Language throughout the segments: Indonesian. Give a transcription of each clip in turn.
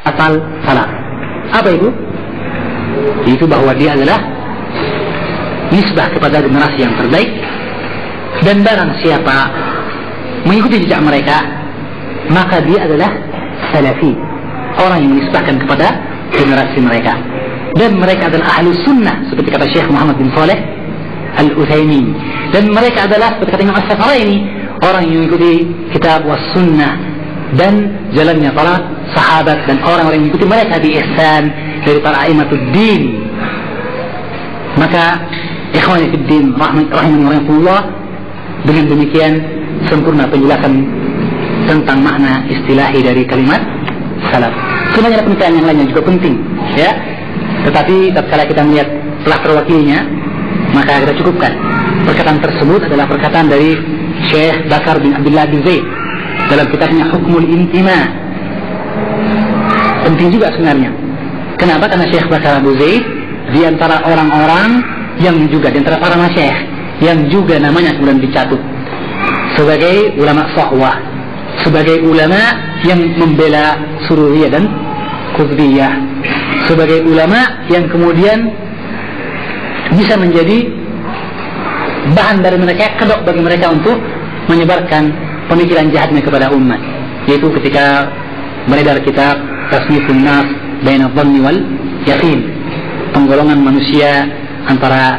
asal salaf. Apa itu? Itu bahwa dia adalah nisbah kepada generasi yang terbaik, dan barang siapa mengikuti jejak mereka maka dia adalah salafi, orang yang menisbahkan kepada generasi mereka, dan mereka adalah ahlu sunnah seperti kata Syekh Muhammad bin Saleh Al-Utsaimin, dan mereka adalah seperti kata Imam As-Safaraini, orang yang mengikuti kitab was sunnah dan jalannya para sahabat dan orang-orang yang mengikuti mereka di ihsan dari para a'immatud din. Maka ikhwani fid din rahimani wa rahmatullah, dengan demikian sempurna penjelasan tentang makna istilahi dari kalimat salaf. Sebenarnya ada penelitian yang lain yang juga penting, ya. Tetapi tatkala kita melihat telah terwakilnya, maka kita cukupkan. Perkataan tersebut adalah perkataan dari Syekh Bakar bin Abdullah bin Zaid dalam kitabnya Hukmul Intima. Penting juga sebenarnya. Kenapa? Karena Syekh Bakar Abu Zaid di antara orang-orang yang juga di antara para masyayikh yang juga namanya kemudian dicatut sebagai ulama sahwah, sebagai ulama yang membela Sururiyah dan Qutbiyah, sebagai ulama yang kemudian bisa menjadi bahan dari mereka, kedok bagi mereka untuk menyebarkan pemikiran jahatnya kepada umat, yaitu ketika beredar kitab Tasnifun Nas Baina Dhanni wal Yaqin, penggolongan manusia antara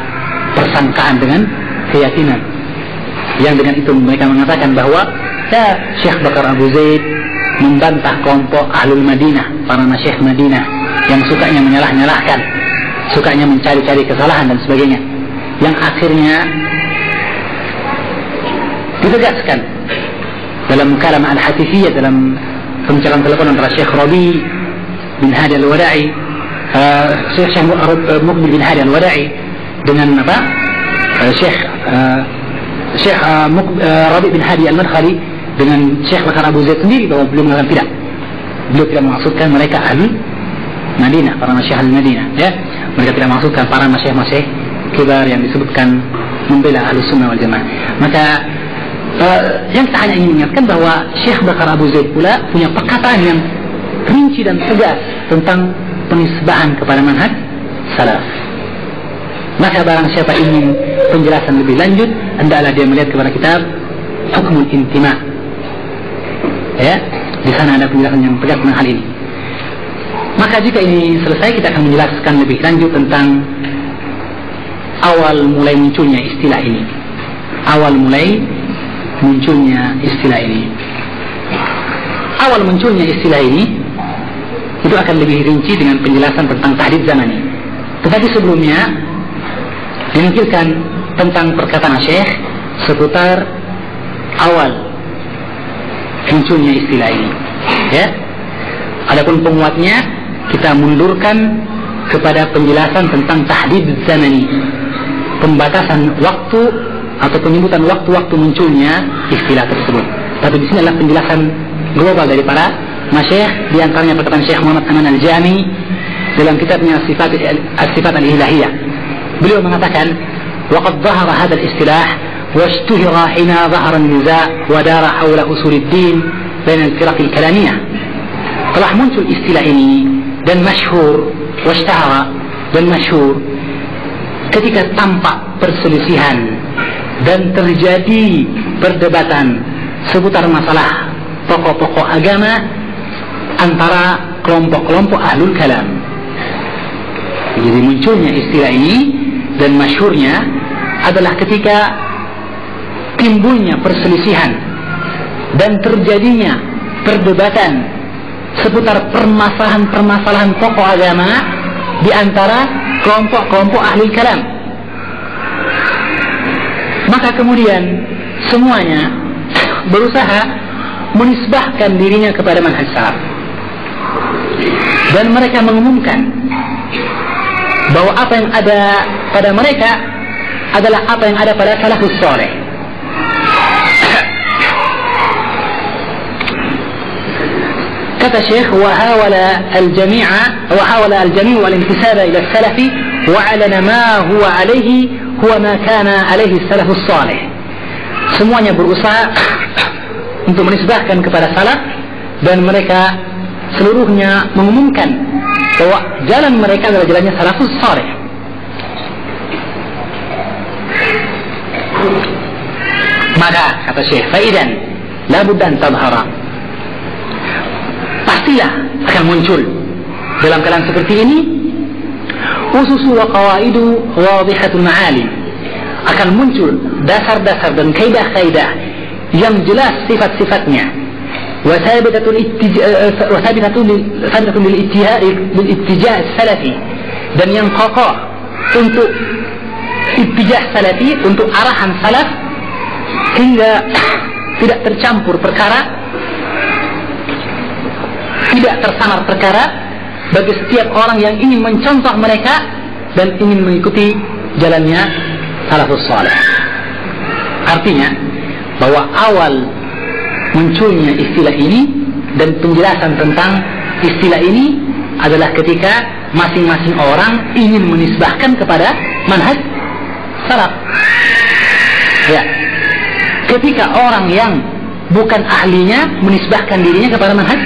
persangkaan dengan keyakinan, yang dengan itu mereka mengatakan bahwa ya Syekh Bakar Abu Zaid membantah kelompok Ahlul Madinah, para masyayikh Madinah yang sukanya menyalah-nyalahkan, sukanya mencari-cari kesalahan dan sebagainya, yang akhirnya ditegaskan dalam mukalamah al-hatifiyah, dalam pembicaraan telepon antara Syekh Rabi bin Hadi al-Wada'i, Syekh Muqbil bin Hadi al-Wada'i dengan apa? Syekh Rabi bin Hadi al-Madkhali dengan Syekh Bakar Abu Zaid sendiri, bahwa beliau mengatakan tidak. Beliau tidak maksudkan mereka ahli Madinah, para masyayikh ahli Madinah, ya. Mereka tidak maksudkan para masyayikh kibar yang disebutkan membela ahli sunnah wal jamaah. Maka yang kita hanya ingin mengingatkan bahwa Syekh Bakar Abu Zaid pula punya perkataan yang rinci dan tegas tentang penisbahan kepada manhaj salaf. Maka barang siapa ingin penjelasan lebih lanjut, hendaklah dia melihat kepada kitab Hukmul Intima. Ya, di sana ada penjelasan yang tegas tentang hal ini. Maka jika ini selesai, kita akan menjelaskan lebih lanjut tentang awal mulai munculnya istilah ini. Awal mulai munculnya istilah ini. Awal munculnya istilah ini itu akan lebih rinci dengan penjelasan tentang tahdid zamani. Tetapi sebelumnya dinukilkan tentang perkataan Syekh seputar awal munculnya istilah ini, ya. Adapun penguatnya kita mundurkan kepada penjelasan tentang tahdid zamani, pembatasan waktu atau penyebutan waktu-waktu munculnya istilah tersebut. Tapi di sini adalah penjelasan global dari para masyayikh, di antaranya perkataan Syekh Muhammad Aman Al-Jami dalam kitabnya Sifat Al-Ilahiyah. Beliau mengatakan, "Waqad dhahara hadha al-istilah washtuhira hina dhahara an-niza' wa dara hawla usul ad-din bain al-firaq al-kalamiyah." Telah muncul istilah ini dan masyhur, washtahara dan masyhur ketika tampak perselisihan dan terjadi perdebatan seputar masalah pokok-pokok agama antara kelompok-kelompok ahlul kalam. Jadi munculnya istilah ini dan masyhurnya adalah ketika timbulnya perselisihan dan terjadinya perdebatan seputar permasalahan-permasalahan pokok agama di antara kelompok-kelompok ahlul kalam. Maka kemudian semuanya berusaha menisbahkan dirinya kepada manhaj salaf, dan mereka mengumumkan bahwa apa yang ada pada mereka adalah apa yang ada pada salafus saleh. Kata Syekh, wahawala al-jami'u al-intisaba ila salafi wa'alana ma huwa alaihi huwa ma kana alaihi salafus saleh. Semuanya berusaha untuk menisbahkan kepada salaf, dan mereka seluruhnya mengumumkan bahwa jalan mereka adalah jalannya salafus saleh. Maka kata Syekh, faidan la budda an tadhhara, pastilah akan muncul dalam keadaan seperti ini ususu wa qawaidu wadihatul ma'ali, akan muncul dasar-dasar dan kaidah-kaidah yang jelas sifat-sifatnya, wa thabitatun lil ittijah salafi, dan yang kokoh untuk ittijah salafi, untuk arahan salaf, hingga tidak tercampur perkara, tidak tersamar perkara bagi setiap orang yang ingin mencontoh mereka dan ingin mengikuti jalannya salafus saleh. Artinya bahwa awal munculnya istilah ini dan penjelasan tentang istilah ini adalah ketika masing-masing orang ingin menisbahkan kepada manhaj salaf. Ya, ketika orang yang bukan ahlinya menisbahkan dirinya kepada manhaj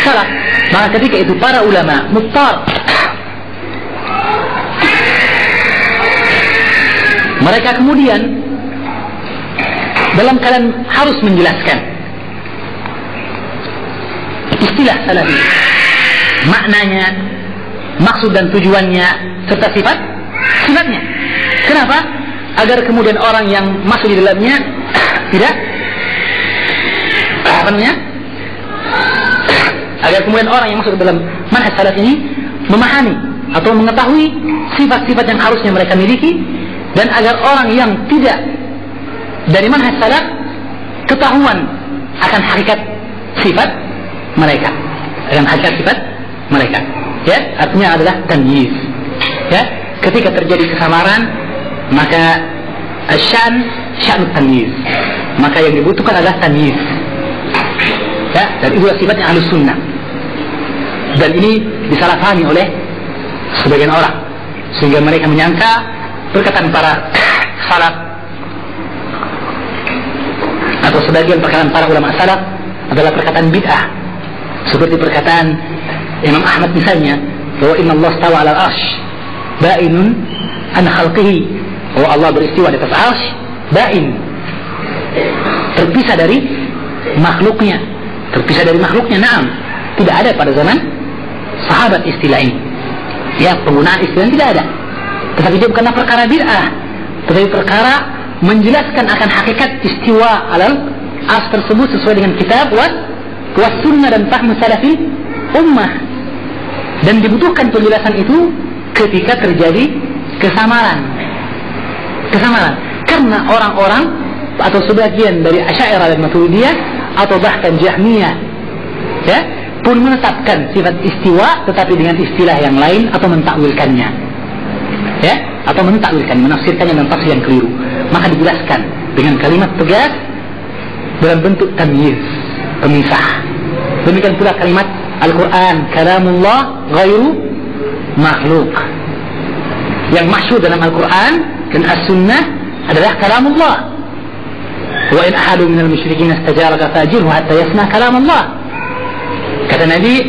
salaf, maka ketika itu para ulama muftar, mereka kemudian dalam keadaan harus menjelaskan istilah salafi, maknanya, maksud dan tujuannya, serta sifatnya. Kenapa? Agar kemudian orang yang masuk di dalamnya tidak agar kemudian orang yang masuk ke dalam manhaj salaf ini memahami atau mengetahui sifat-sifat yang harusnya mereka miliki, dan agar orang yang tidak dari manhaj salaf ketahuan akan hakikat sifat mereka, ya, artinya adalah tamyiz. Ya, ketika terjadi kesamaran, maka sya'nu tamyiz, maka yang dibutuhkan adalah tamyiz. Ya, dan itulah sifatnya Ahlus Sunnah. Dan ini disalahpahami oleh sebagian orang, sehingga mereka menyangka perkataan para salaf atau sebagian perkataan para ulama salaf adalah perkataan bid'ah, seperti perkataan Imam Ahmad misalnya, bahwa inna Allah stawa ala al-arsh ba'inun an khalqihi, bahwa Allah beristiwa di atas arsh, ba'in, terpisah dari makhluknya. Naam, tidak ada pada zaman sahabat istilah ini. Ya, penggunaan istilah ini tidak ada. Tetapi dia bukanlah perkara bid'ah, tetapi perkara menjelaskan akan hakikat istiwa alal as tersebut sesuai dengan kitab was sunnah dan fahmu salafil ummah. Dan dibutuhkan penjelasan itu ketika terjadi kesamaran. Karena orang-orang atau sebagian dari Asy'ariyah dan Maturidiyah atau bahkan Jahmiyah, ya, pun menetapkan sifat istiwa tetapi dengan istilah yang lain atau mentakwilkannya, ya, atau menafsirkannya dengan tafsir yang keliru. Maka dijelaskan dengan kalimat tegas dalam bentuk tamyiz, pemisah. Demikian pula kalimat Al-Quran kalamullah ghairu makhluk. Yang masyhur dalam Al-Quran dan As-Sunnah adalah kalamullah. Wa in ahadu minal musyrikin istajaraka fajirhu hatta yasma kalamullah. Kata Nabi,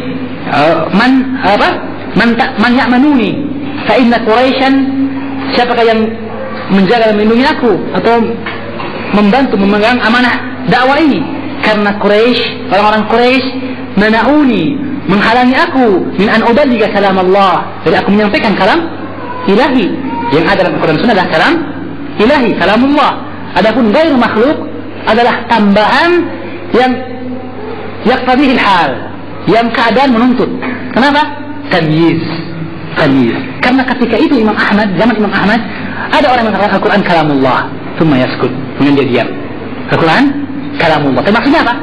man ya'manuni fa inna Quraisyan, siapakah yang menjaga dan melindungi aku atau membantu memegang amanah dakwah ini, karena Quraisy, orang-orang Quraisy mena'uni, menghalangi aku min an uballigha kalam Allah, dari aku menyampaikan kalam ilahi. Yang ada dalam Al-Quran Sunnah adalah kalam ilahi, kalamullah. Adapun ghairu makhluk adalah tambahan yang yaqtadihil hal, yang keadaan menuntut. Kenapa? Tamyiz. Karena ketika itu zaman Imam Ahmad, ada orang yang mengatakan Al-Quran kalamullah, thumma yaskut, kemudian dia diam. Al-Quran kalamullah. Tapi maksudnya apa?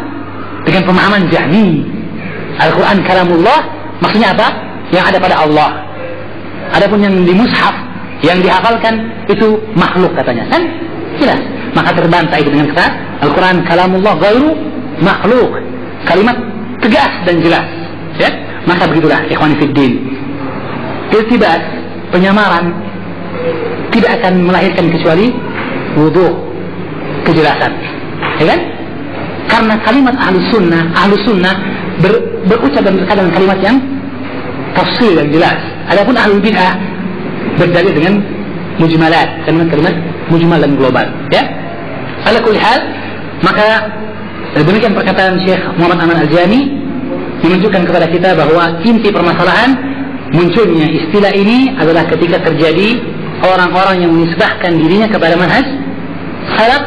Dengan pemahaman Jahmi, Al-Quran kalamullah maksudnya apa? Yang ada pada Allah. Adapun yang di mushaf, yang dihafalkan itu makhluk katanya, kan? Jelas. Maka terbantah itu dengan kata Al-Quran kalamullah ghairu makhluk. Kalimat tegas dan jelas, ya. Maka begitulah ikhwani fiddin, iltibas, penyamaran tidak akan melahirkan kecuali wuduh, kejelasan, ya kan? Karena kalimat ahlu sunnah berucap dan berkata kalimat yang tafsir yang jelas. Adapun ahlul bid'ah berdalil dengan mujmalat, kalimat-kalimat mujmal dan global. Ya. Ala kulli hal, maka demikian perkataan Syekh Muhammad Aman Al-Jami menunjukkan kepada kita bahwa inti permasalahan munculnya istilah ini adalah ketika terjadi orang-orang yang menisbahkan dirinya kepada manhaj salaf,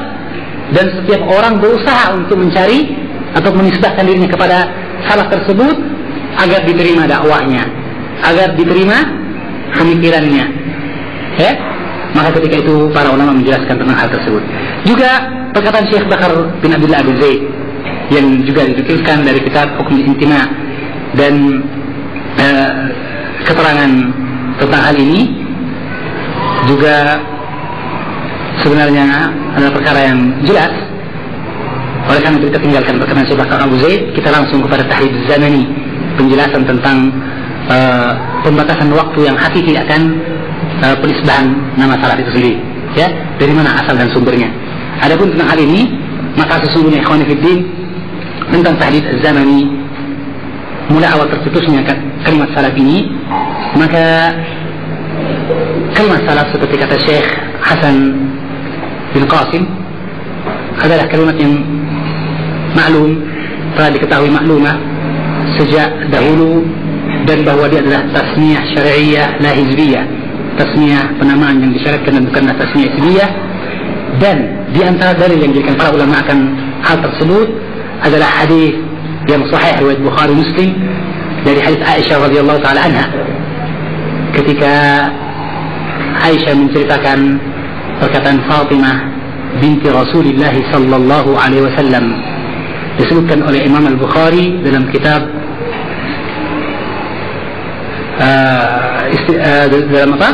dan setiap orang berusaha untuk mencari atau menisbahkan dirinya kepada salaf tersebut agar diterima dakwahnya, agar diterima pemikirannya. Ya, maka ketika itu para ulama menjelaskan tentang hal tersebut. Juga perkataan Syekh Bakar bin Abdullah bin Zaid yang juga dinukilkan dari kitab Hukmul Intima dan keterangan tentang hal ini juga sebenarnya adalah perkara yang jelas. Oleh karena kita tinggalkan perkataan Syekh Bakar Abu Zaid, kita langsung kepada Tahrib Zamani, penjelasan tentang pembatasan waktu yang hakiki akan penisbahan nama salaf itu sendiri. Ya, dari mana asal dan sumbernya. Adapun tentang hal ini, maka sesungguhnya ikhwan fillah tentang Tahrib Zamani, mulai awal tercetusnya kalimat salaf ini, maka kalimat salaf seperti kata Syekh Hasan bin Qasim adalah kalimat yang maklum, telah diketahui maklumah sejak dahulu, dan bahwa dia adalah tasmiyah syari'iyah la hizbiyah, tasmiyah penamaan yang disyariatkan dan bukanlah tasmiyah hizbiyah. Dan di antara dalil yang dijadikan para ulama akan hal tersebut adalah hadis yang sahih riwayat Bukhari Muslim dari hadis Aisyah radhiyallahu taala anha, ketika Aisyah menceritakan perkataan Fatimah binti Rasulullah sallallahu alaihi wasallam, disebutkan oleh Imam Al-Bukhari dalam kitab dalam apa?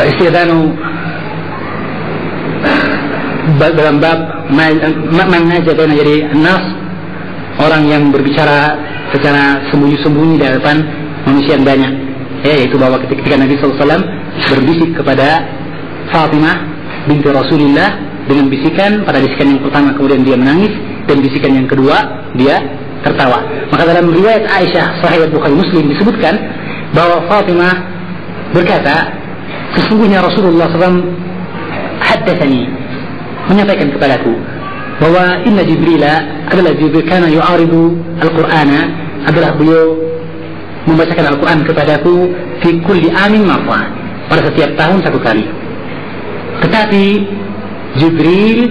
Istidanu dalam bab man najabana, jadi nas, orang yang berbicara secara sembunyi-sembunyi di hadapan manusia yang banyak, yaitu bahwa ketika Nabi SAW berbisik kepada Fatimah binti Rasulullah dengan bisikan, pada bisikan yang pertama kemudian dia menangis, dan bisikan yang kedua dia tertawa. Maka dalam riwayat Aisyah sahih Bukhari Muslim disebutkan bahwa Fatimah berkata, sesungguhnya Rasulullah SAW haddatsani, menyampaikan kepadaku bahwa inna Jibril adalah Jibril kana yu'aridu Al-Qur'ana, adalah beliau membacakan Al-Quran kepadaku fi kulli amin marrah, pada setiap tahun satu kali. Tetapi Jibril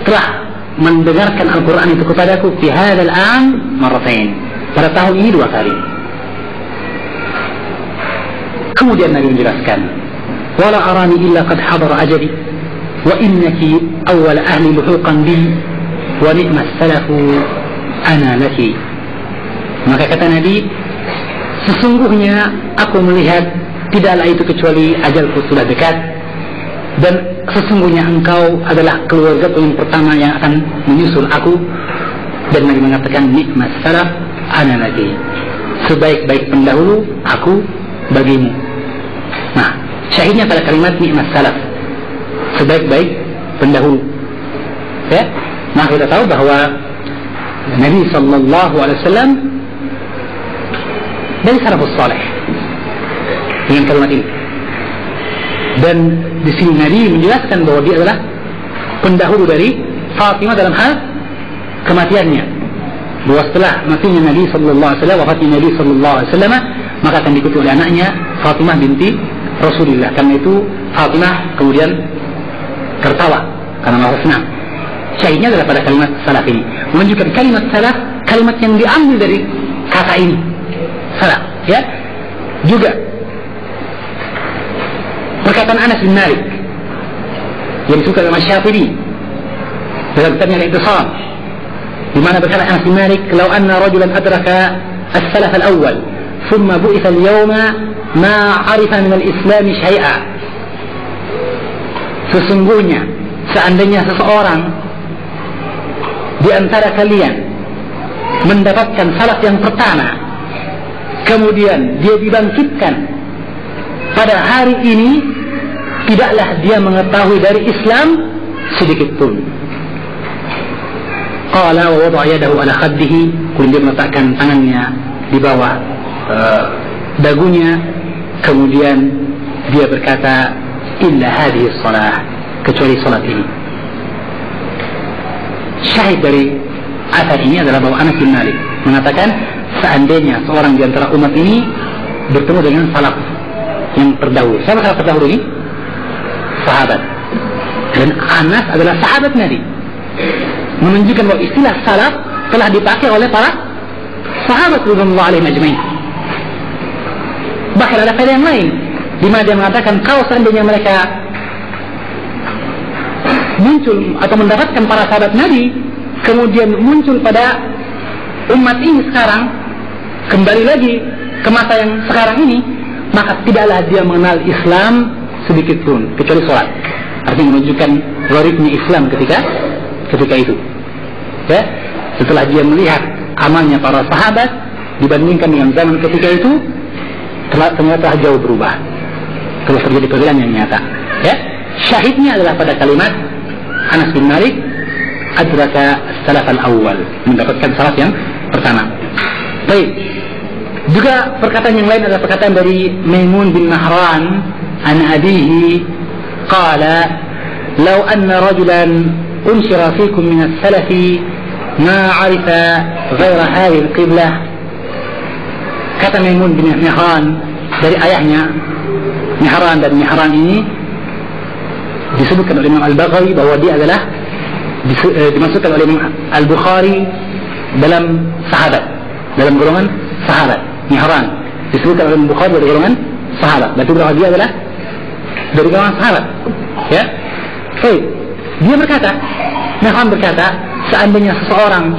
telah mendengarkan Al-Quran itu kepadaku fi hadzal am marratain, pada tahun ini 2 kali. Kemudian Nabi menjelaskan, wala arani illa qad hadara ajali wa innaki awwal ahli luhuqan bi wa ni'mas salafu ana laki. Maka kata Nabi, sesungguhnya aku melihat tidaklah itu kecuali ajalku sudah dekat, dan sesungguhnya engkau adalah keluarga yang pertama yang akan menyusul aku. Dan Nabi mengatakan, nikmat salaf ana laki, sebaik-baik pendahulu aku bagimu. Nah, syahidnya pada kalimat nikmat salaf, sebaik-baik pendahulu. Ya, maka kita tahu bahwa Nabi sallallahu alaihi wasallam dari salafus saleh dengan kalimat ini. Dan di sini Nabi menjelaskan bahwa dia adalah pendahulu dari Fatimah dalam hal kematiannya, bahwa setelah matinya Nabi sallallahu alaihi wasallam, wafatnya Nabi sallallahu alaihi wasallam, maka akan diikuti oleh anaknya Fatimah binti Rasulullah. Karena itu Fatimah kemudian tertawa karena merasa senang. Syahidnya adalah pada kalimat salaf ini, menunjukkan kalimat salaf, kalimat yang diambil dari kata ini salaf. Ya, juga perkataan Anas bin Malik yang disebutkan oleh Syafi'i dalam kitabnya Al-Ittisam, di mana berkata Anas bin Malik, "Lau anna rajulan adraka as-salaf al-awwal, thumma bu'itha al-yawma ma 'arifa min al-islam syai'a." Sesungguhnya seandainya seseorang di antara kalian mendapatkan salaf yang pertama, kemudian dia dibangkitkan pada hari ini, tidaklah dia mengetahui dari Islam sedikit pun. Qala wa wada'a yadahu ala khaddihi, kemudian dia meletakkan tangannya di bawah dagunya, kemudian dia berkata, illa hadhihi shalah, kecuali salat ini. Syahid dari asar ini adalah bahwa Anas bin Malik mengatakan, seandainya seorang di antara umat ini bertemu dengan salaf yang terdahulu. Siapa salaf terdahulu ini? Sahabat. Dan Anas adalah sahabat Nabi, menunjukkan bahwa istilah salaf telah dipakai oleh para sahabat radhiyallahu alaihim ajmain. Bahkan ada faedah yang lain di mana dia mengatakan, kalau seandainya mereka muncul atau mendapatkan para sahabat Nabi kemudian muncul pada umat ini sekarang, kembali lagi ke masa yang sekarang ini, maka tidaklah dia mengenal Islam sedikit pun kecuali sholat. Artinya menunjukkan gharibnya Islam ketika itu. Ya, setelah dia melihat amalnya para sahabat dibandingkan dengan zaman ketika itu, ternyata jauh berubah. Telah terjadi perbedaan yang nyata. Ya, syahidnya adalah pada kalimat Anas bin Malik, adraka salaf al-awwal, mendapatkan salaf yang pertama. Baik. Juga perkataan yang lain adalah perkataan dari Maimun bin Mahran an abihi qala law anna rajulan unshira fikum min as-salaf ma 'arifa ghayra hadhihi al-qiblah. Kata Maimun bin Mahran dari ayahnya Mihran, dan Mihran ini disebutkan oleh Imam Al-Baghawi bahwa dia adalah dimasukkan oleh Imam Al-Bukhari dalam sahabat, dalam golongan sahabat. Mihran disebutkan oleh Bukhari dari golongan sahabat, berarti bahwa dia adalah dari golongan sahabat. Ya, baik. Dia berkata, Mihran berkata, seandainya seseorang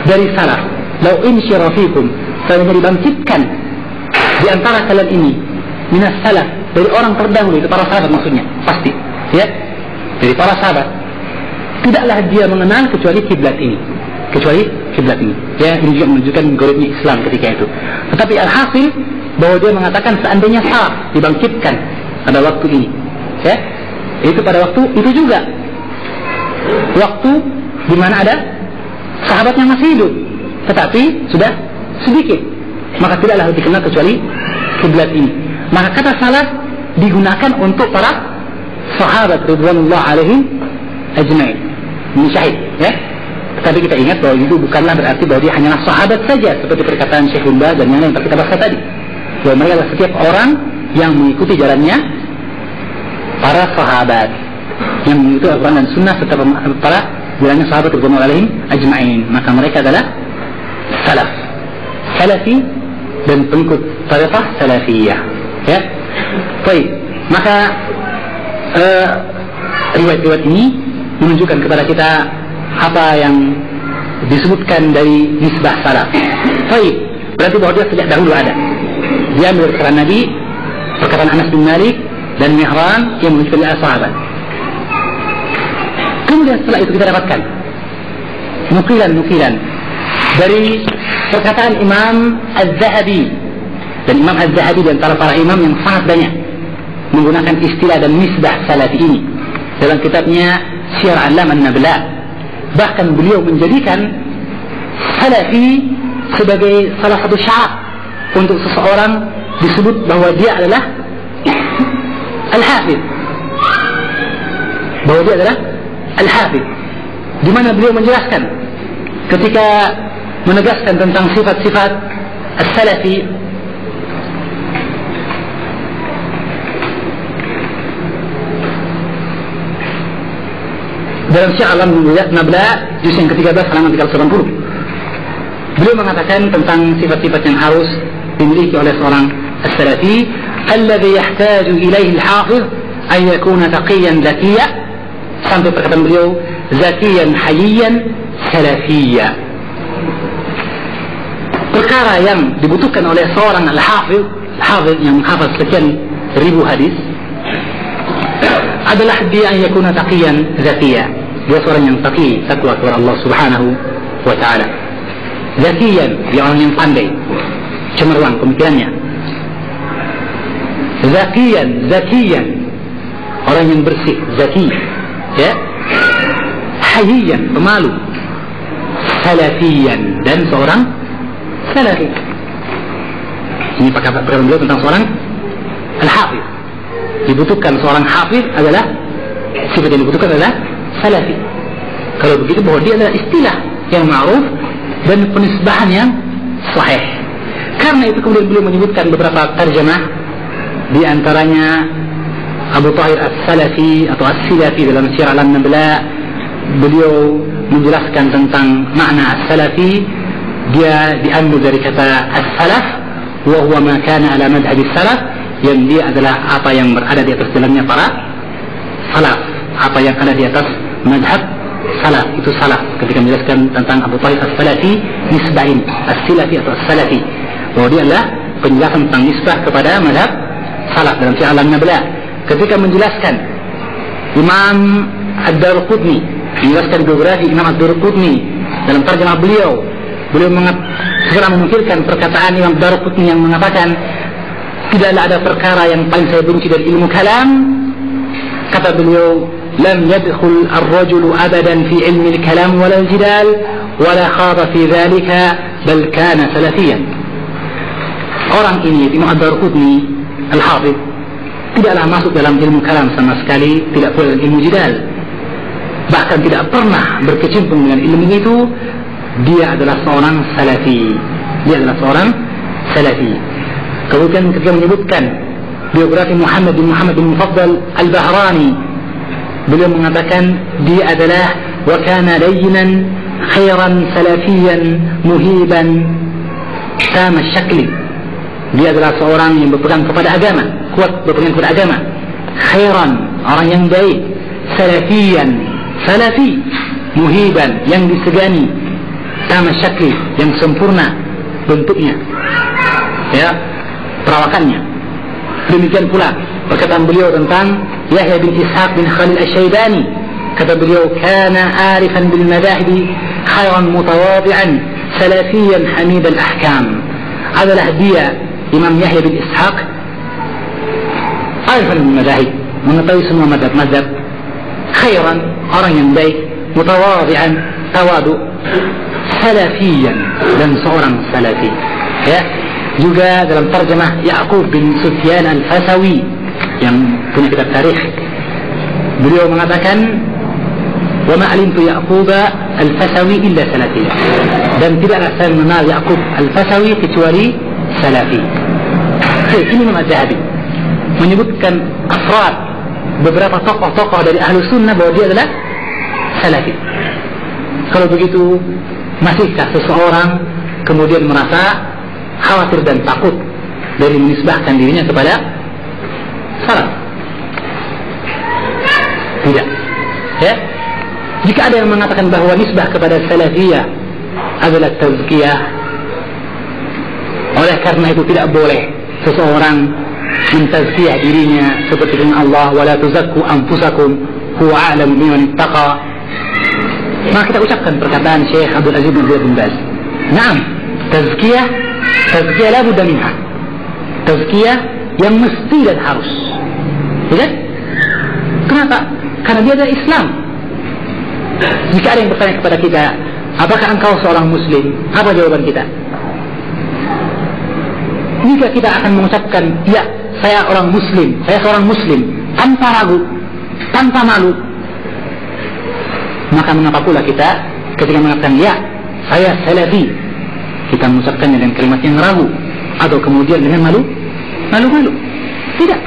dari salaf, lau insyira fikum, seandainya dibangkitkan di antara kalian ini minas salaf, dari orang terdahulu, itu para sahabat maksudnya, pasti, ya, dari para sahabat, tidaklah dia mengenal kecuali kiblat ini, ya. Ini juga menunjukkan gharibnya Islam ketika itu. Tetapi alhasil bahwa dia mengatakan seandainya salaf dibangkitkan pada waktu ini, ya, itu pada waktu itu juga waktu di mana ada sahabat yang masih hidup, tetapi sudah sedikit, maka tidaklah dikenal kecuali kiblat ini. Maka kata salaf digunakan untuk para sahabat radhiyallahu alaihim ajmain. Ini syahid, ya. Tetapi kita ingat bahwa itu bukanlah berarti bahwa dia hanyalah sahabat saja, seperti perkataan Syekh bin Baz dan yang lain yang kita bahas tadi. Bahwa mereka adalah setiap orang yang mengikuti jalannya para sahabat, yang mengikuti Al-Quran dan Sunnah serta para jalannya sahabat radhiyallahu alaihim ajmain. Maka mereka adalah salaf, salafi, dan pengikut tariqah salafiyah. Ya, baik. Maka riwayat-riwayat ini menunjukkan kepada kita apa yang disebutkan dari nisbah salaf. Baik, berarti bahwa dia sejak dahulu ada. Dia ambil perkataan Nabi, perkataan Anas bin Malik dan Mihran yang menunjukkan dari sahabat. Kemudian setelah itu kita dapatkan nukilan dari perkataan Imam Az-Zahabi. Dan Imam Az-Zahabi di antara para imam yang sangat banyak menggunakan istilah dan nisbah salafi ini dalam kitabnya Syiar A'lam An-Nabla. Bahkan beliau menjadikan salafi sebagai salah satu syarat untuk seseorang disebut bahwa dia adalah al-hafidh, bahwa dia adalah al-hafidh, di mana beliau menjelaskan ketika menegaskan tentang sifat-sifat as-salafi. Dalam Syiar A'lam An-Nabla juz yang ke-13 halaman 380, beliau mengatakan tentang sifat-sifat yang harus dimiliki oleh seorang as-salafi, alladhi yahtaju ilaihi al-hafiz an yakuna taqiyan zakiyya, sampai perkataan beliau zakiyan hayyan salafiyya. Perkara yang dibutuhkan oleh seorang al-hafiz, hafiz yang menghafaz sekian ribu hadis, adalah dia an yakuna taqiyan zakiyya. Dia seorang yang taqi, takwa kepada Allah Subhanahu wa ta'ala. Zakiyan, dia orang yang pandai, cemerlang pemikirannya. zakiyan, orang yang bersih, zaki, ya. Hayyan, pemalu. Salafiyan, dan seorang salafi. Ini perkataan beliau tentang seorang al-hafiz. Dibutuhkan seorang hafiz adalah, sifat yang dibutuhkan adalah salafi. Kalau begitu bahwa dia adalah istilah yang ma'ruf dan penisbahan yang sahih. Karena itu kemudian beliau menyebutkan beberapa terjemah, di antaranya Abu Tahir As-Salafi atau As-Silafi dalam Syiar Alam Nabla. Beliau menjelaskan tentang makna As-Salafi. Dia diambil dari kata As-Salaf, wa huwa ma kana ala madhhabi salaf, yang dia adalah apa yang berada di atas jalannya para salaf, apa yang ada di atas madhab salaf, itu salaf. Ketika menjelaskan tentang Abu Tahir As-Salafi, nisbahin As-Silafi atau As-Salafi, bahwa dia adalah penjelasan tentang nisbah kepada madhab salaf dalam Syiar Alam Nabla. Ketika menjelaskan Imam Ad-Darqutni, menjelaskan biografi Imam Ad-Darqutni dalam terjemah beliau segera menukilkan perkataan Imam Ad-Darqutni yang mengatakan, tidaklah ada perkara yang paling saya benci dari ilmu kalam. Kata beliau, lam yadkhul ar-rajulu abadan fi ilmi al-kalam wala al-jidal wala khada fi dhalika bal kana salafiyan. Orang ini, Imam Ad-Darqutni al-Hafiz, tidaklah masuk dalam ilmu kalam sama sekali, tidak pula dalam ilmu jidal, bahkan tidak pernah berkecimpung dengan ilmu itu. Dia adalah seorang salafi. Dia adalah seorang salafi. Kemudian ketika menyebutkan biografi Muhammad bin Mufaddal Al-Bahrani, beliau mengatakan dia adalah wa kana layyinan khairan salafiyan muhiban tam syakli. Dia adalah seorang yang berpegang kepada agama, kuat berpegang kepada agama. Khairan, orang yang baik. Salafiyan, salafi. Muhiban, yang disegani. Sama syakli, yang sempurna bentuknya, ya, perawakannya. Demikian pula perkataan beliau tentang Yahya bin Ishaq bin Khalil Asy-Syaibani. Kata beliau, kana arifan bil madahibi khairan mutawadi'an salafiyan hamid al-ahkam. Adalah dia, Imam Yahya bin Ishaq, arifan bil madahib, mengetahui semua madhab-madhab. Khairan, orang yang baik. Mutawadi'an, tawadu. Salafiyan, dan seorang salafi, ya. Juga dalam terjemah Ya'qub bin Sufyan Al-Fasawi yang punya kitab tarikh, beliau mengatakan, wa ma alimtu Ya'quba Al-Fasawi illa salafi, dan tidaklah saya mengenal Ya'qub Al-Fasawi kecuali salafi. Ini Imam Az-Zahabi menyebutkan afrad, beberapa tokoh-tokoh dari ahlu sunnah, bahwa dia adalah salafi. Kalau begitu, masihkah seseorang kemudian merasa khawatir dan takut dari menisbahkan dirinya kepada salaf? Tidak, ya. Jika ada yang mengatakan bahwa nisbah kepada salafiyah adalah tazkiyah, oleh karena itu tidak boleh seseorang mentazkiyah dirinya seperti firman Allah, wala tuzakku anfusakum huwa a'lamu biman ittaqa. Maka kita ucapkan perkataan Syekh Abdul Aziz bin Baz. Naam, tazkiyah la budda minha. Tazkiyah yang mesti dan harus. Tidak? Kenapa? Karena dia adalah Islam. Jika ada yang bertanya kepada kita, apakah engkau seorang muslim? Apa jawaban kita? Jika kita akan mengucapkan, ya, saya orang muslim, saya seorang muslim, tanpa ragu, tanpa malu, maka mengapa pula kita ketika mengatakan, ya, saya salafi, kita mengucapkannya dengan kalimat yang ragu atau kemudian dengan malu? Tidak,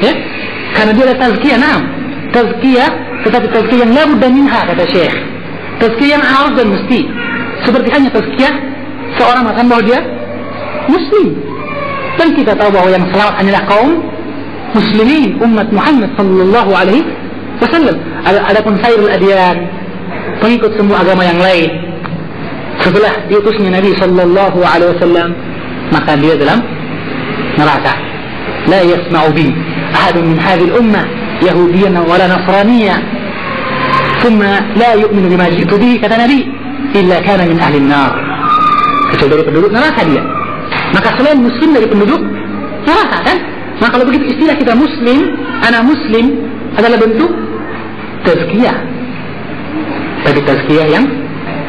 ya, karena dia ada tazkiyah. Naam, tazkiyah, tetapi tazkiyah yang la budda minha, kata Syekh. Tazkiyah yang harus dan mesti. Seperti hanya tazkiyah seorang mengatakan bahwa dia muslim, dan kita tahu bahwa yang selamat hanyalah kaum muslimin, umat Muhammad sallallahu alaihi wasallam. Adapun sairul adyan, pengikut semua agama yang lain setelah diutusnya Nabi sallallahu alaihi wasallam, maka dia dalam neraka. La yasma'u bi ahadun min hadhihi al-ummah yahudiyyan wala nasraniyyan thumma la yu'minu bima ji'tu bihi, kata Nabi, illa kana min ahli an-nar. Kecuali dari penduduk neraka dia. Maka selain muslim dari penduduk neraka, kan? Nah kalau begitu istilah kita muslim, ana muslim adalah bentuk tazkiyah, tapi tazkiyah yang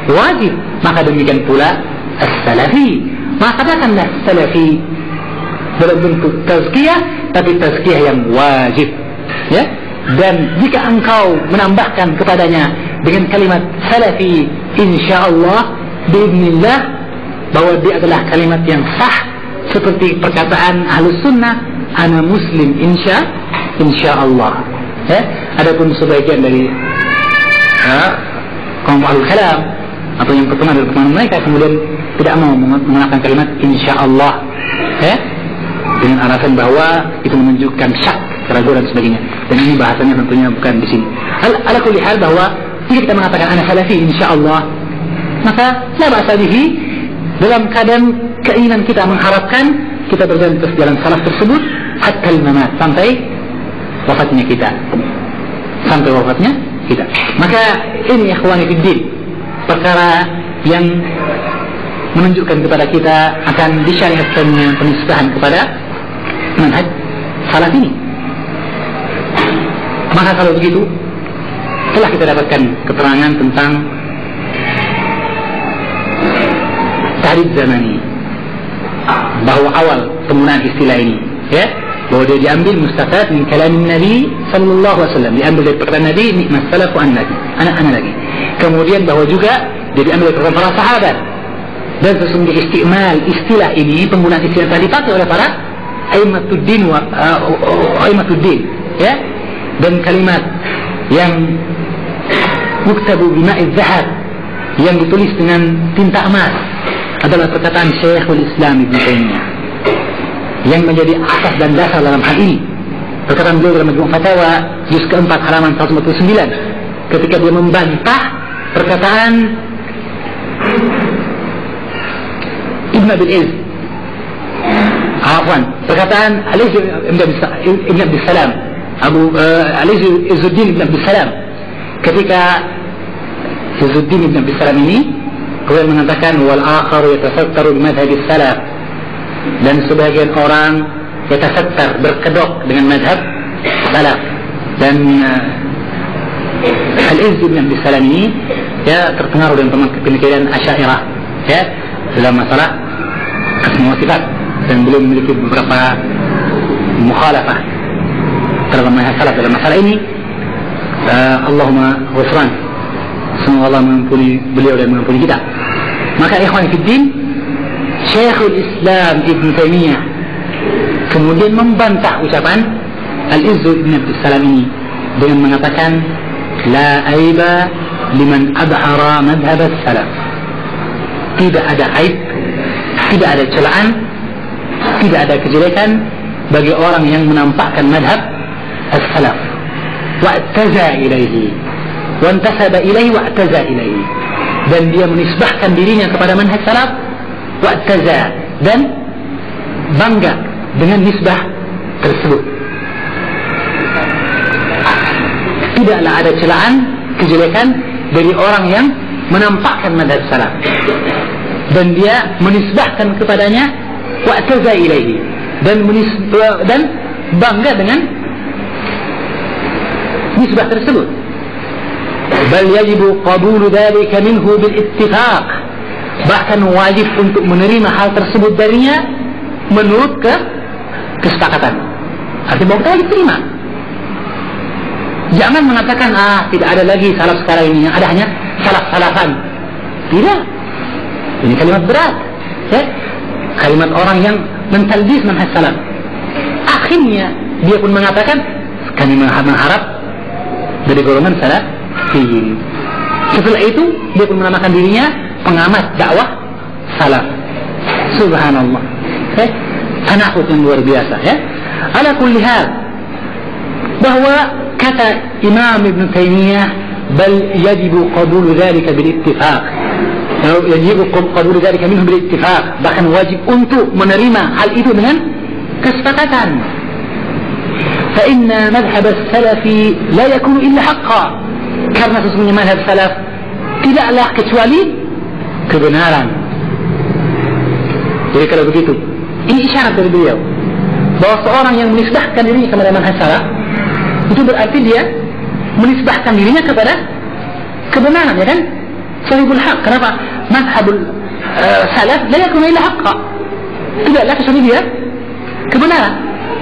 wajib. Maka demikian pula as-salafi, maka katakanlah salafi dalam bentuk tazkiyah, tapi tazkiyah yang wajib, ya. Dan jika engkau menambahkan kepadanya dengan kalimat salafi, insyaallah, biiznillah, bahwa dia adalah kalimat yang sah, seperti perkataan ahlus sunnah, ana muslim insyaallah, ya. Adapun sebagian dari kaum ahlul kalam atau yang pertama dari teman mereka kemudian tidak mau menggunakan kalimat insyaallah, ya, dengan alasan bahwa itu menunjukkan syak, keraguan dan sebagainya. Dan ini bahasanya tentunya bukan di sini. Ala kulli hal, bahwa jika kita mengatakan ana salafi insyaallah, maka la ba'sa bihi, dalam keadaan keinginan kita mengharapkan kita berjalan terus jalan salaf tersebut hatta al-mamat, sampai wafatnya kita. Maka ini ikhwani fid din, perkara yang menunjukkan kepada kita akan disyariatkannya penisbahan kepada manhaj salaf ini. Maka kalau begitu telah kita dapatkan keterangan tentang tahrif zamani, bahwa awal penggunaan istilah ini, ya, bahwa dia diambil mustafad min kalam Nabi sallallahu alaihi wasallam, diambil dari perkataan Nabi, nikmat salafu an nabi, anak-anak lagi. Kemudian bahwa juga dia diambil dari perkataan para sahabat, dan sesungguhnya istilah ini, penggunaan istilah tadi dipakai oleh para aimatuddin wa aimatuddin, ya. Dan kalimat yang muktabu bima'iz zahab, yang ditulis dengan tinta emas, adalah perkataan Syekhul Islam Ibn Taimiyah, yang menjadi asas dan dasar dalam hal ini. Perkataan beliau dalam Majmu' Fatawa juz ke-4 halaman 149, ketika dia membantah perkataan Ibn Abil Izz, perkataan Al-Izz Ibn Abdus Salam, Al-Izz Izzuddin Ibn Abdus Salam, ketika Izzuddin Ibn Abdus Salam ini kemudian mengatakan wal akharu yatasattaru bimadhhab as-salaf, dan sebagian orang yatasattar, berkedok dengan madhab salaf. Dan Al-Izz Ibn Abdus Salam ini, ya, terpengaruh dengan pemikiran Asy'ariyah, ya, dalam masalah asma wa sifat, dan beliau memiliki beberapa mukhalafah terhadap manhaj salaf dalam masalah ini. Allahumma ghufran, semoga Allah mengampuni beliau dan mengampuni kita. Maka ikhwan fiddin, Syekhul Islam Ibn Taimiyah kemudian membantah ucapan Al-Izz Ibn Abdus Salam ini dengan mengatakan la aiba liman abhara madhhab as-salaf, tidak ada aib, tidak ada celaan, tidak ada kejelekan bagi orang yang menampakkan madhab as-salaf, wa'taza ilaihi wa intasaba ilaihi wa'taza ilaihi, dan dia menisbahkan dirinya kepada manhaj salaf, wa'taza, dan bangga dengan nisbah tersebut. Tidaklah ada celaan, kejelekan dari orang yang menampakkan madhab salaf, dan dia menisbahkan kepadanya wa'taza ilaihi, dan bangga dengan nisbah tersebut. Bal yajibu qabulu dhalika minhu bil ittifaq, bahkan wajib untuk menerima hal tersebut darinya menurut kesepakatan. Artinya bahwa kita terima. Jangan mengatakan tidak ada lagi salaf sekarang ini, yang ada hanya salaf-salafan. Tidak. Ini kalimat berat, ya? Kalimat orang yang mentalbis manhaj salaf. Akhirnya dia pun mengatakan kami mengharap dari golongan salafiyin. Setelah itu dia pun menamakan dirinya pengamat dakwah salaf. Subhanallah, ya? Tanakut yang luar biasa, ya. Ala kulli hal, bahwa kata Imam Ibn Taimiyah bal yajibu qabulu dhalika bil ittifaq, yajibu qabulu dhalika minhu bil ittifaq, bahkan wajib untuk menerima hal itu dengan kesepakatan. Fa inna madhhab as-salafi la yakunu illa haqqan, karena sesungguhnya madhab salaf tidaklah kecuali kebenaran. Jadi kalau begitu, ini isyarat dari beliau bahwa seorang yang menisbahkan dirinya kepada manhaj salaf itu berarti dia menisbahkan dirinya kepada kebenaran, ya kan? Sahibul haq. Kenapa? Mazhabul salaf la yakunu illa haqqa. Tidaklah kecuali dia kebenaran.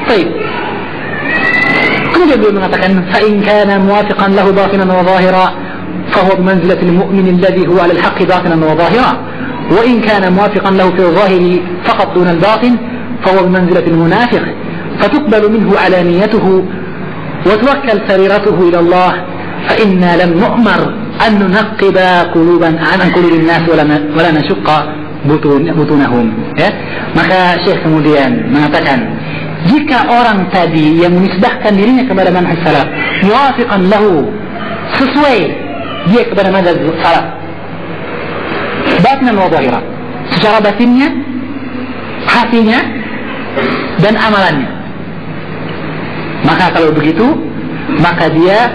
Baik. Kemudian beliau mengatakan, fa in kana muwafiqan lahu batinan wa zahira fa huwa bimanzilati al-mu'min alladhi huwa 'ala al-haqqi batinan wa zahira. Wa in kana muwafiqan lahu fi al-zahiri faqat duna al-batin fa huwa bimanzilati al-munafiq. Fatuqbalu minhu 'alaniyatuhu wa tuwakkal sariratuhu ila Allah. Fa inna lam nu'mar an nunaqqiba quluban an qulubil nas wa la nashqa butunahum. Ya. Maka Syekh kemudian mengatakan, jika orang tadi yang menisbahkan dirinya kepada manhaj salaf, muwafiqan lahu, sesuai dia kepada manhaj salaf, batinan wa zahira, secara batinnya, hatinya, dan amalannya, maka kalau begitu, maka dia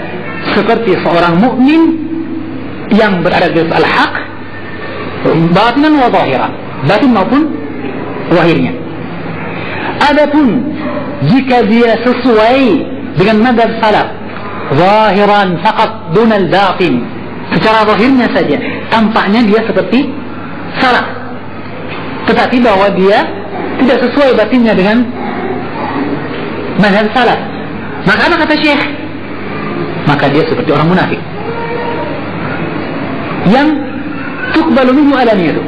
seperti seorang mukmin yang berada di atas al-haq, batinan wa zahira, batin maupun zahirnya. Adapun jika dia sesuai dengan madhab salaf, zahiran faqat dunal batin, secara zahirnya saja tampaknya dia seperti salaf, tetapi bahwa dia tidak sesuai batinnya dengan madhab salaf, maka apa kata Syekh? Maka dia seperti orang munafik yang tuqbalu minhu alaniyatu,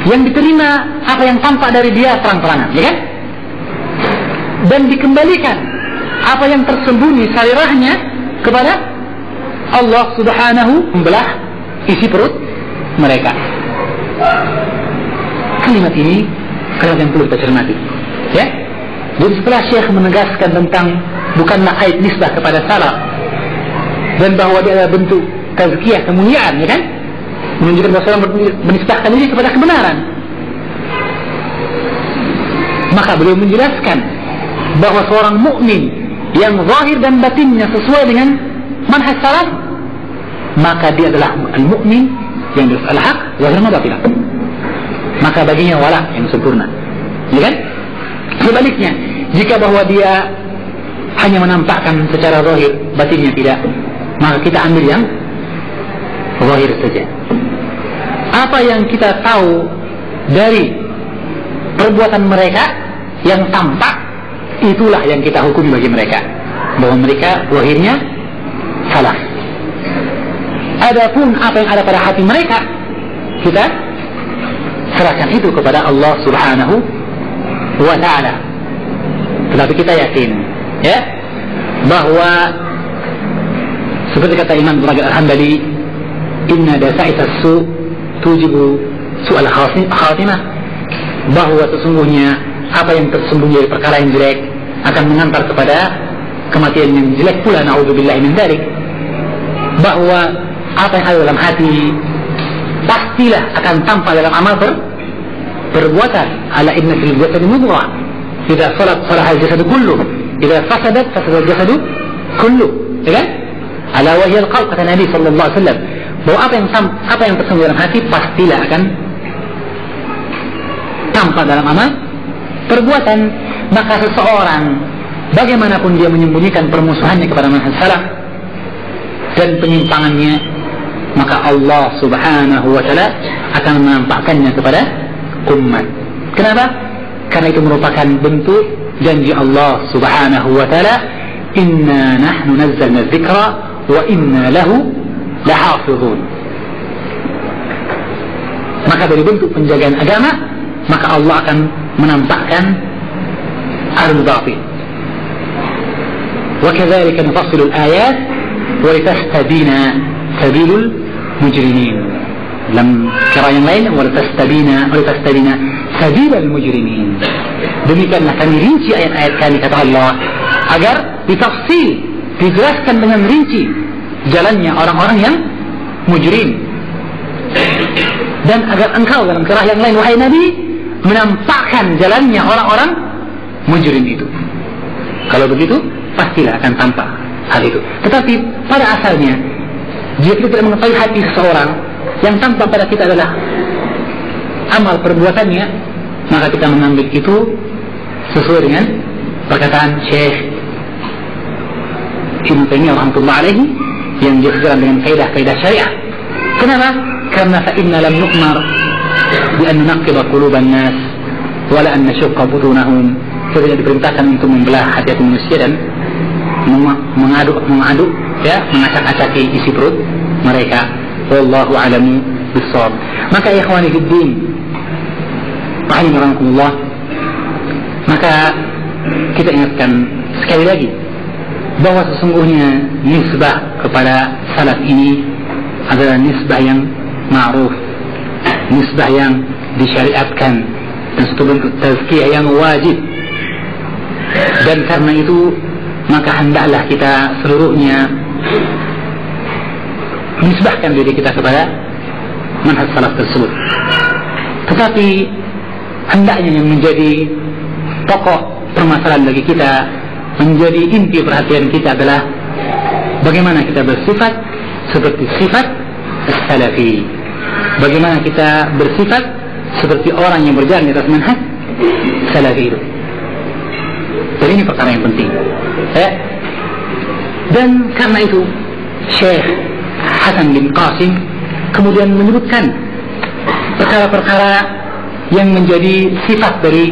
yang diterima apa yang tampak dari dia terang-terangan, ya kan? Dan dikembalikan apa yang tersembunyi sarirahnya kepada Allah Subhanahu, membelah isi perut mereka. Kalimat ini kalimat yang perlu kita cermati, ya. Jadi setelah Syekh menegaskan tentang bukanlah aib nisbah kepada salaf dan bahwa dia adalah bentuk tazkiyah, kemuliaan, ya kan, menunjukkan bahwa seorang menisbahkan diri kepada kebenaran, maka beliau menjelaskan bahwa seorang mukmin yang zahir dan batinnya sesuai dengan manhaj salaf, maka dia adalah al-mukmin yang di atas al-haq zahir dan batin, maka baginya wala yang sempurna, ya kan? Sebaliknya, jika bahwa dia hanya menampakkan secara zahir, batinnya tidak, maka kita ambil yang zahir saja. Apa yang kita tahu dari perbuatan mereka yang tampak, itulah yang kita hukumi bagi mereka, bahwa mereka zahirnya salah. Adapun apa yang ada pada hati mereka, kita serahkan itu kepada Allah Subhanahu wa ta'ala. Tetapi kita yakin, ya, bahwa seperti kata Imam Al-Hambali, inna dasa'ita su tujibu su'al khatimah, bahwa sesungguhnya apa yang tersembunyi dari perkara yang jelek akan mengantar kepada kematian yang jelek pula, na'udzubillahi min dzalik. Bahwa apa yang ada dalam hati pastilah akan tampak dalam amal perbuatan. Ala inna fil jasadi mudghah, idza salat salaha al-jasadu kulluh, idza fasadat fasada al-jasadu kulluh, ya kan? Ala wa hiya al-qalb, kata Nabi sallallahu alaihi wasallam, bahwa apa yang tersembunyi dalam hati pastilah akan tampak dalam amal perbuatan. Maka seseorang bagaimanapun dia menyembunyikan permusuhannya kepada manhaj salaf dan penyimpangannya, maka Allah Subhanahu wa ta'ala akan menampakkannya kepada umat. Kenapa? Karena itu merupakan bentuk janji Allah Subhanahu wa ta'ala, inna nahnu nazzalna dzikra wa inna lahu lahafizun. Maka dari bentuk penjagaan agama, maka Allah akan menampakkan al-batil. Wa kadzalika nufassilu al-ayat wa litastabina sabilul mujrimin. Dalam kira yang lain, wa litastabina sabilul mujrimin. Demikianlah kami rinci ayat-ayat kami, kata Allah, agar ditafsil, dijelaskan dengan rinci jalannya orang-orang yang mujrim, dan agar engkau dalam kira yang lain, wahai Nabi, menampakkan jalannya orang-orang mujrim itu. Kalau begitu, pastilah akan tampak hal itu. Tetapi pada asalnya, jika kita tidak mengetahui hati seseorang, yang tampak pada kita adalah amal perbuatannya, maka kita mengambil itu sesuai dengan perkataan Syekh Ibnu Taimiyah rahimahullah alaihi yang disegarkan dengan kaidah-kaidah syariah. Kenapa? Karena fa inna lam nu'mar bi an nunqidha quluban nas wala an nashqa budunahum. Kita diperintahkan untuk membelah hati manusia dan mengaduk ya, mengacak-acaki isi perut mereka. Wallahu a'lamu bissawab. Maka ikhwani fid din, rahimakumullah, maka kita ingatkan sekali lagi bahwa sesungguhnya nisbah kepada salaf ini adalah nisbah yang ma'ruf, nisbah yang disyariatkan, dan satu bentuk tazkiyah yang wajib. Dan karena itu maka hendaklah kita seluruhnya menisbahkan diri kita kepada manhaj salaf tersebut. Tetapi hendaknya yang menjadi pokok permasalahan bagi kita, menjadi inti perhatian kita adalah bagaimana kita bersifat seperti sifat as-salafi, bagaimana kita bersifat seperti orang yang berjalan di atas manhaj salafi itu. Jadi ini perkara yang penting ya. Dan karena itu Syekh Hasan bin Qasim kemudian menyebutkan perkara-perkara yang menjadi sifat dari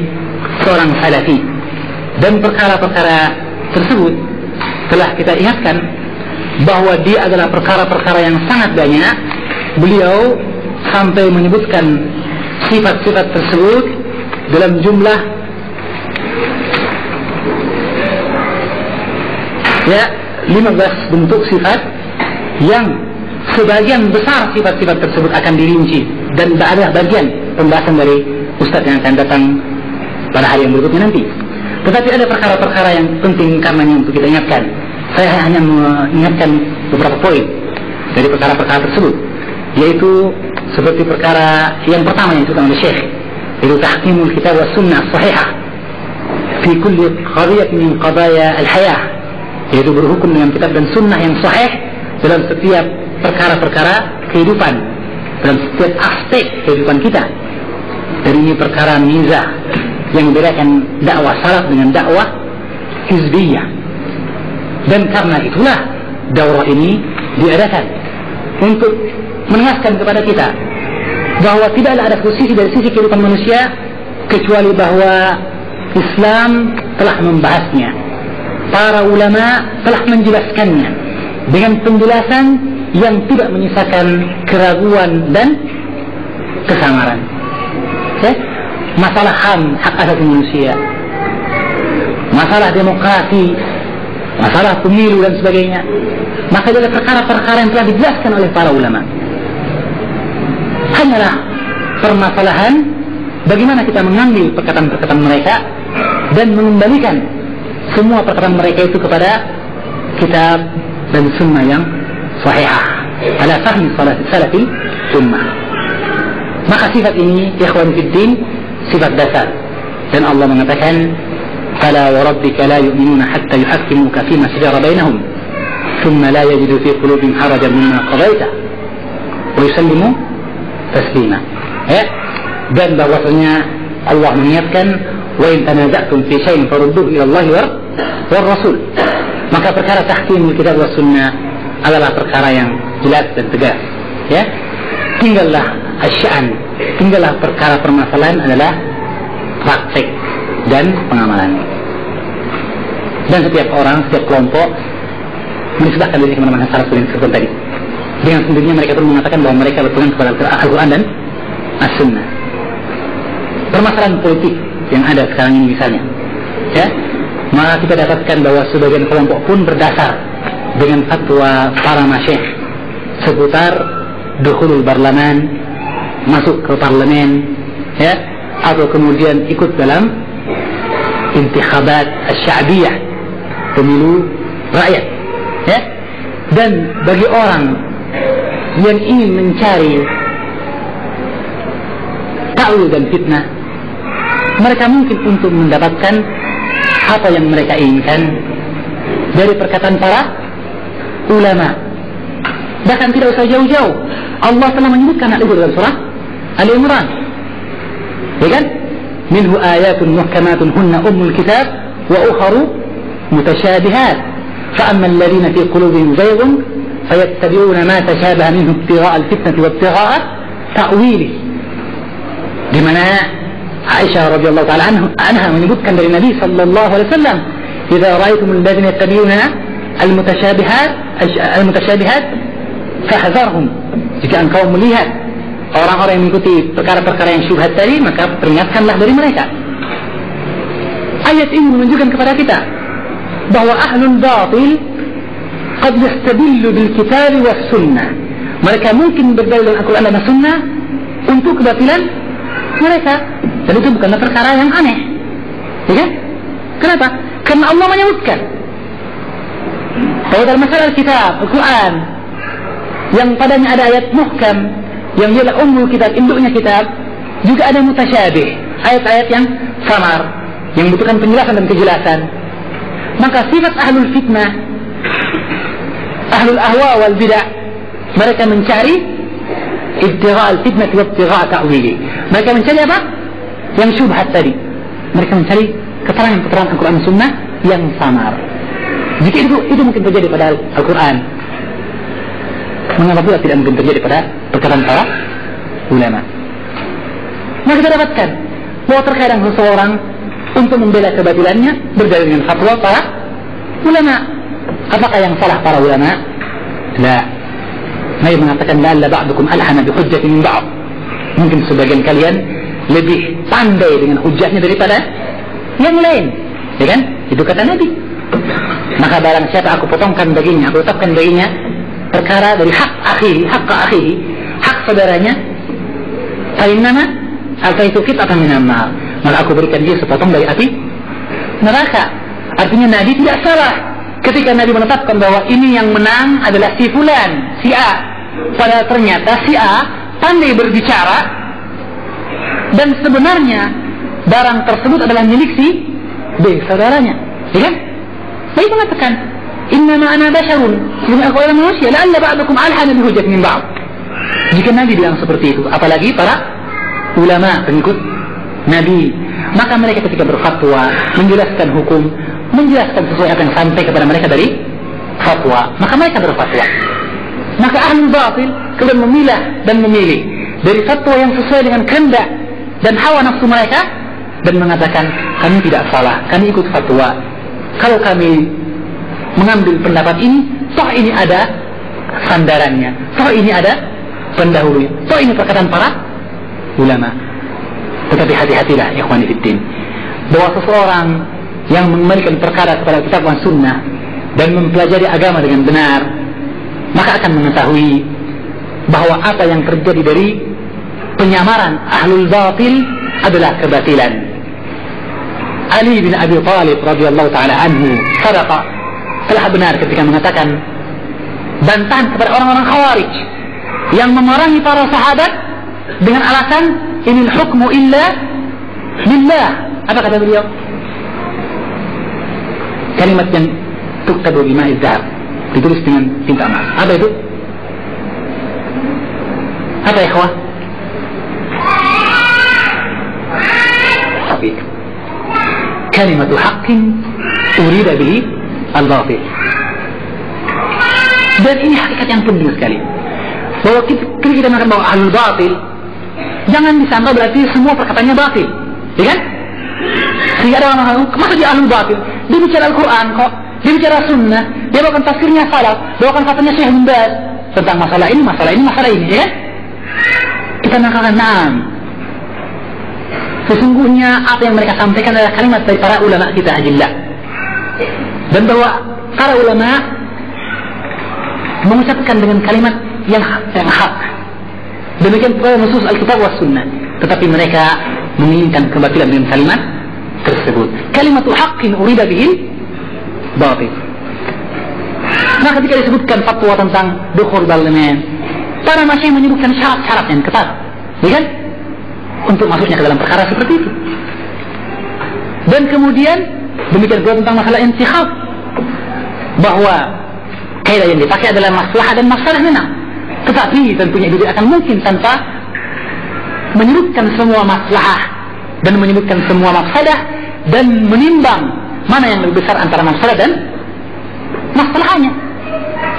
seorang salafi. Dan perkara-perkara tersebut telah kita ingatkan bahwa dia adalah perkara-perkara yang sangat banyak. Beliau sampai menyebutkan sifat-sifat tersebut dalam jumlah ya 15 bentuk sifat, yang sebagian besar sifat-sifat tersebut akan dirinci dan ada bagian pembahasan dari Ustadz yang akan datang pada hari yang berikutnya nanti. Tetapi ada perkara-perkara yang penting karenanya untuk kita ingatkan. Saya hanya mengingatkan beberapa poin dari perkara-perkara tersebut, yaitu seperti perkara yang pertama yang disebutkan oleh Syekh, yaitu tahkimul kitab wa sunnah sahihah fi kulli qadiyah min qadaya al-hayah, yaitu berhukum dengan kitab dan sunnah yang sahih dalam setiap perkara-perkara kehidupan, dalam setiap aspek kehidupan kita. Dan ini perkara mizah yang membedakan dakwah salaf dengan dakwah hizbiyah. Dan karena itulah daurah ini diadakan untuk menegaskan kepada kita bahwa tidaklah ada posisi dari sisi kehidupan manusia kecuali bahwa Islam telah membahasnya, para ulama telah menjelaskannya dengan penjelasan yang tidak menyisakan keraguan dan kesamaran. Masalah HAM, hak asasi manusia, masalah demokrasi, masalah pemilu dan sebagainya, maka ada perkara-perkara yang telah dijelaskan oleh para ulama. Hanyalah permasalahan bagaimana kita mengambil perkataan-perkataan mereka dan mengembalikan semua perkataan mereka itu kepada kitab dan sunnah yang sahihah ala fahmi salafi ummah. Maka sifat ini ikhwan fiddin sifat dasar, dan Allah mengatakan fala wa rabbika la yu'minuna hatta yuhakkimuka fima shajara bainahum thumma la yajidu fi qulubihim harajan mimma qadaita wa yusallimu taslima. Dan bahwasanya Allah mengingatkan wa in tanaza'tum fi shay'in farudduhu ila Allah war rasul. Maka perkara tahkim kitab wa sunnah adalah perkara yang jelas dan tegas ya. Tinggallah asy'an, tinggallah perkara permasalahan adalah praktek dan pengamalan. Dan setiap orang, setiap kelompok menisbahkan diri kepada manhaj salaf yang disebutkan tadi. Dengan sendirinya mereka pun mengatakan bahwa mereka berpegang kepada Al-Quran dan As-Sunnah. Permasalahan politik yang ada sekarang ini misalnya ya, maka kita dapatkan bahwa sebagian kelompok pun berdasar dengan fatwa para masyayikh seputar dukhulul barlaman, masuk ke parlemen ya, atau kemudian ikut dalam intikhabat asy-sya'biyah, pemilu rakyat ya. Dan bagi orang yang ingin mencari ta'wil dan fitnah, mereka mungkin untuk mendapatkan apa yang mereka inginkan dari perkataan para ulama. Bahkan tidak usah jauh-jauh, Allah telah menyebutkan hal itu dalam surah Al-Imran ya kan, minhu ayatun muhkamatun hunna ummul kitab wa ukharu mutasyabihat. Fa ammal ladzina fi qulubihim zayghun fayattabi'una ma tashabaha minhu ibtigha'a al-fitnati wa ibtigha'a ta'wili. Di mana Aisyah radhiyallahu taala anha menyebutkan dari Nabi sallallahu alaihi wasallam, "Idza ra'aytumul ladzina yattabi'una al-mutasyabihat fahzarhum." Jika engkau melihat orang-orang yang mengikuti perkara-perkara yang syubhat tadi, maka peringatkanlah dari mereka. Ayat ini menunjukkan kepada kita bahwa ahlul batil qad yastadillu bil kitab was sunnah. Mereka mungkin berdalil dengan Al-Quran dan Sunnah untuk kebatilan mereka, dan itu bukanlah perkara yang aneh, ya kan? Kenapa? Karena Allah menyebutkan bahwa dalam masalah kitab Al-Quran yang padanya ada ayat muhkam yang ialah ummul kitab, induknya kitab, juga ada mutasyabih, ayat-ayat yang samar, yang membutuhkan penjelasan dan kejelasan. Maka sifat ahlul fitnah, ahlul ahwa wal bid'ah, mereka mencari ibtigha' al-fitnah wa ibtigha' ta'wili. Mereka mencari apa? Yang syubhat tadi. Mereka mencari keterangan-keterangan Al-Quran dan Sunnah yang samar. Jika itu mungkin terjadi pada Al-Quran, mengapa pula tidak mungkin terjadi pada perkataan para ulama? Maka kita dapatkan bahwa terkadang seseorang untuk membela kebatilannya berdalil dengan fatwa para ulama. Apakah yang salah para ulama? La. Nabi mengatakan la'alla ba'dukum alhana bihujjatin min ba'd. Mungkin sebagian kalian lebih pandai dengan hujahnya daripada yang lain, ya kan? Itu kata Nabi. Maka barang siapa aku potongkan baginya, aku tetapkan baginya perkara dari hak akhihi, hak saudaranya, fa'innama ataitu qit'atan minan nar, maka aku berikan dia sepotong dari api neraka. Artinya Nabi tidak salah ketika Nabi menetapkan bahwa ini yang menang adalah si fulan, si A. Padahal ternyata si A pandai berbicara dan sebenarnya barang tersebut adalah milik si B, saudaranya, ya kan? Nabi mengatakan, "Innama ana basyarun," sesungguhnya aku adalah manusia, la'alla ba'dukum alhana bihujjat min ba'd. Jika Nabi bilang seperti itu, apalagi para ulama pengikut Nabi, maka mereka ketika berfatwa, menjelaskan hukum, menjelaskan sesuai apa yang sampai kepada mereka dari fatwa, maka mereka berfatwa. Maka ahlul batil kemudian memilah dan memilih dari fatwa yang sesuai dengan kehendak dan hawa nafsu mereka, dan mengatakan kami tidak salah, kami ikut fatwa. Kalau kami mengambil pendapat ini, toh ini ada sandarannya, toh ini ada pendahulunya, toh ini perkataan para ulama. Tetapi hati-hatilah ikhwani fiddin, bahwa seseorang yang mengembalikan perkara kepada kitab dan sunnah dan mempelajari agama dengan benar, maka akan mengetahui bahwa apa yang terjadi dari penyamaran ahlul batil adalah kebatilan. Ali bin Abi Thalib radhiyallahu taala anhu sadaqa, telah benar ketika mengatakan bantahan kepada orang-orang Khawarij yang memerangi para sahabat dengan alasan inil hukmu illa lillah. Apa kata beliau? Kalimat yang tuktabu bima'iz dzahab, ditulis dengan tinta emas. Apa itu? Apa ya ikhwah? Kalimatu haqqin urida bihi al-batil. Dan ini hakikat yang penting sekali, bahwa ketika kita mengatakan bahwa ahlul batil, jangan disangka berarti semua perkataannya batil, ya kan? Sehingga ada orang-orang, masa dia ahlul batil? Dia bicara Al-Quran kok, dia bicara sunnah, dia bawakan tafsirnya salaf, bawakan fatwanya Syekh bin Baz tentang masalah ini, ya kan? Kita mengatakan na'am, sesungguhnya apa yang mereka sampaikan adalah kalimat dari para ulama kita ajillah, dan bahwa para ulama mengucapkan dengan kalimat yang hak. Demikian pula nusus Alkitab was Sunnah, tetapi mereka menginginkan kebatilan dengan kalimat tersebut. Kalimatul haqqin urida bihil batil. Nah, ketika disebutkan fatwa tentang dukhul parlemen, para masyayikh menyebutkan syarat-syarat yang ketat, ya kan? Untuk masuknya ke dalam perkara seperti itu. Dan kemudian demikian pula tentang masalah intikhab, bahwa kaidah yang dipakai adalah maslahah dan masalah memang, tetapi tentunya itu tidak akan mungkin tanpa menyebutkan semua maslahah dan menyebutkan semua mafsadah dan menimbang mana yang lebih besar antara mafsadah dan masalahnya.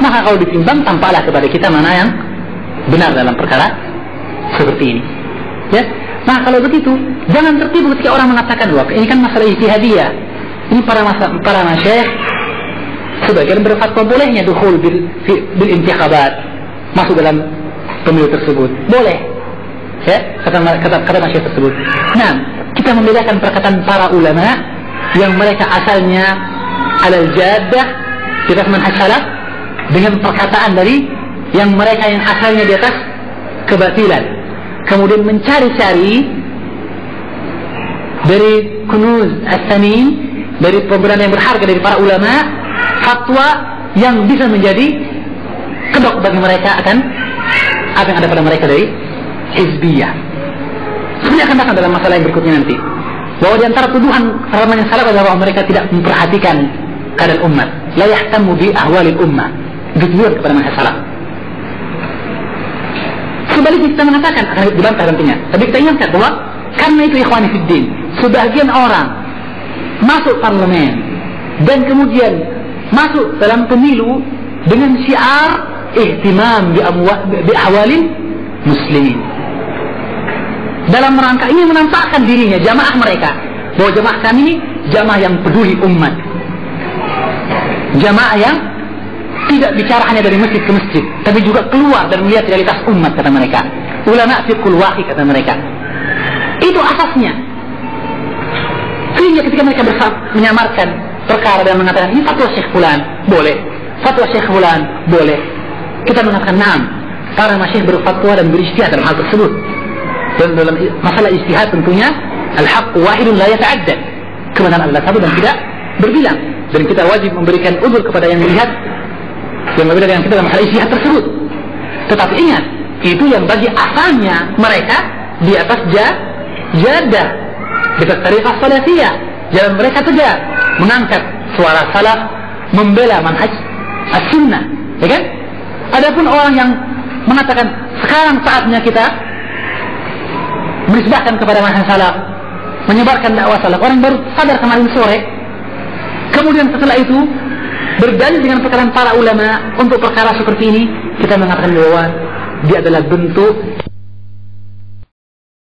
Maka kalau ditimbang, tampaklah kepada kita mana yang benar dalam perkara seperti ini. Ya. Nah, kalau begitu, jangan tertipu ketika orang mengatakan, wah, ini kan masalah ijtihadiyah. Ini para masyayikh sebagian berfatwa bolehnya dukhul bil intikhabat, masuk dalam pemilu tersebut. Boleh. Ya, kata masyayikh tersebut. Nah, kita membedakan perkataan para ulama yang mereka asalnya alal jaddah di atas manhaj salaf dengan perkataan dari yang mereka yang asalnya di atas kebatilan, kemudian mencari-cari dari kunuz as-samin, dari pembenaran yang berharga dari para ulama, fatwa yang bisa menjadi kedok bagi mereka akan ada pada mereka dari hizbiyah. Sebenarnya akan datang dalam masalah yang berikutnya nanti, bahwa di antara tuduhan orang yang salah adalah bahwa mereka tidak memperhatikan keadaan umat, la yahtamu bi ahwalil ummah, tuduhan kepada manhaj salaf. Sebaliknya kita mengatakan akan dibantah nantinya, tapi kita ingatkan bahwa karena itu ikhwani fiddin, sebagian orang masuk parlemen dan kemudian masuk dalam pemilu dengan syiar ihtimam bi ahwalil muslimin, dalam rangka ini menampakkan dirinya jamaah mereka bahwa jamaah kami ini jamaah yang peduli umat, jamaah yang tidak bicara hanya dari masjid ke masjid, tapi juga keluar dan melihat realitas umat, kata mereka. Ulama fiqhul waqi, kata mereka. Itu asasnya. Sehingga ketika mereka menyamarkan perkara dan mengatakan ini fatwa Syekh Fulan, boleh. Fatwa Syekh Fulan, boleh. Kita mengatakan naam, para masyayikh berfatwa dan berijtihad dalam hal tersebut. Dan dalam masalah ijtihad tentunya al-haq wahidun la yata'addad. Kebenaran adalah satu dan tidak berbilang. Dan kita wajib memberikan udzur kepada yang melihat yang berbeda dengan kita dalam masalah ijtihad tersebut. Tetapi ingat, itu yang bagi asalnya mereka di atas jadah, di atas tarikah salafiyah, jalan mereka tegak mengangkat suara salaf, membela manhaj as-sunnah, ya kan? Adapun orang yang mengatakan sekarang saatnya kita menisbahkan kepada manhaj salaf, menyebarkan dakwah salaf, orang baru sadar kemarin sore, kemudian setelah itu berdalil dengan perkataan para ulama untuk perkara seperti ini, kita mengatakan bahwa dia adalah bentuk